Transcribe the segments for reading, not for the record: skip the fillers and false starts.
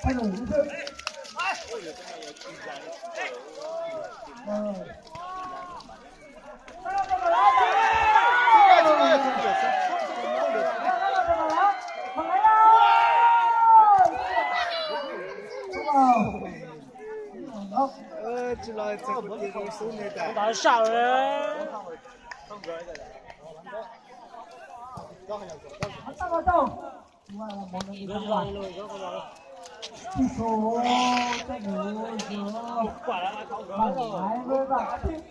thay đổi những sự chỉ là这个地方收那个。打傻人。tăng vào đâu mà là một lần đi ra chỉ số cho người giữa bằng lái với bạn thích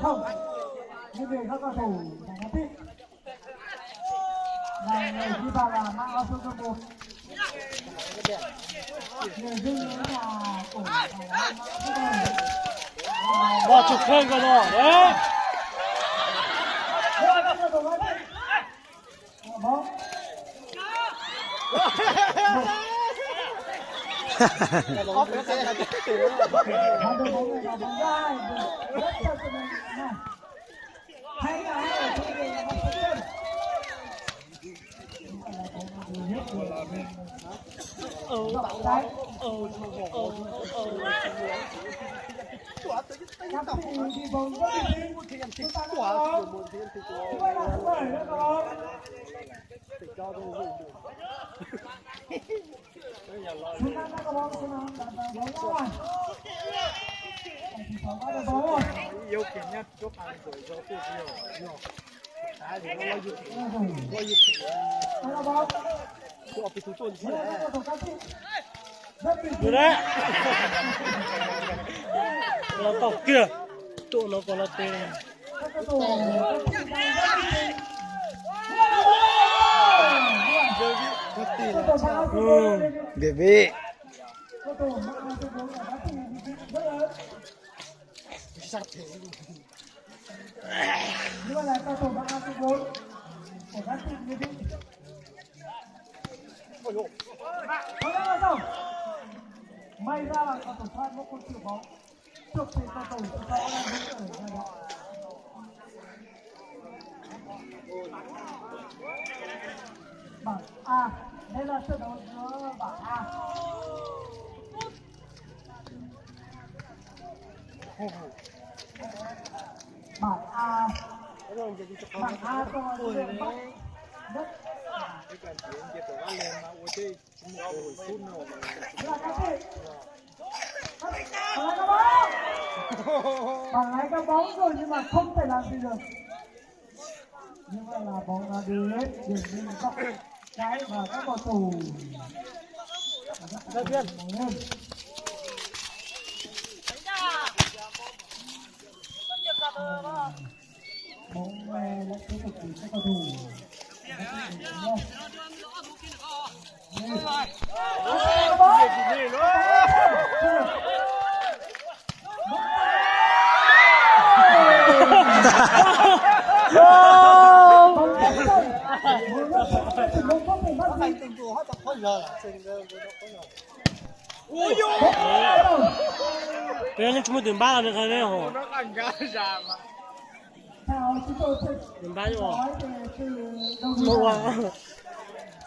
không như về các cầu thủ là nó thích là người đi vào là mang áo số một người dưng là cổ 와, 저 그런 거다. 예?有给人家做饭做做肚子有，哎，这个我一吃，我不是做起来。 그래? nó cọc kia tụi nó còn là tiền Bebê. may ra là cầu thủ Phan có con chịu bóng trước thì cầu thủ chúng ta đang đứng ở đây đó bảng A đây là trận đấu giữa bảng A bảng A bảng A cho đội Bắc đất cái chuyện kia tôi đã lên mà tôi chơi chúng tôi phun rồi bằng lái cái bóng rồi nhưng mà không thể làm gì được nhưng mà là bóng là đi hết điểm đi góc trái và các cầu thủ Đại viên bóng về lại tiếp tục của các cầu thủ 왜냐면 주문 든 바가 가네요. nó ăn gà già mà theo chúng tôi sẽ 든 바죠. nói về từ đầu 뭐 tiên 와.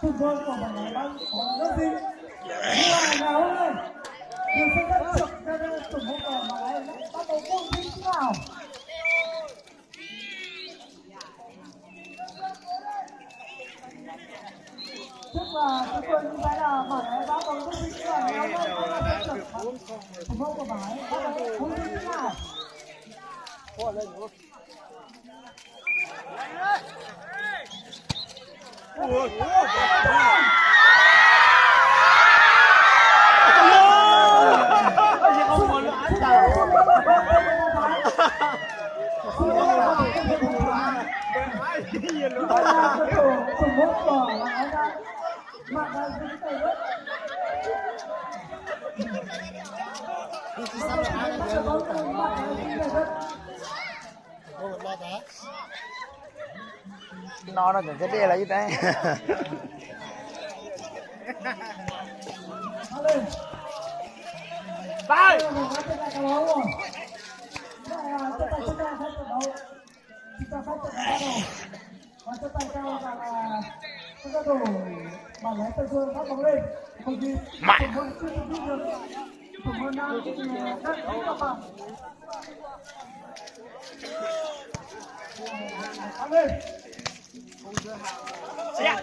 thủ đô của bản lái băng có rất gì nhưng mà nào ơi điều sẽ rất chậm cho nên tổng hợp của bản lái bắt đầu công tính nào tức là chúng tôi như vậy là bản lái bắt đầu công tính là nếu mà không là chậm tổng hợp của bản lái bắt đầu công tính nào nó còn cái đê là gì đấy Đây! kita baca kalau macam kalau kita tu malah tu kan boleh pergi semua itu juga semua nanti kan apa Amin. Siap,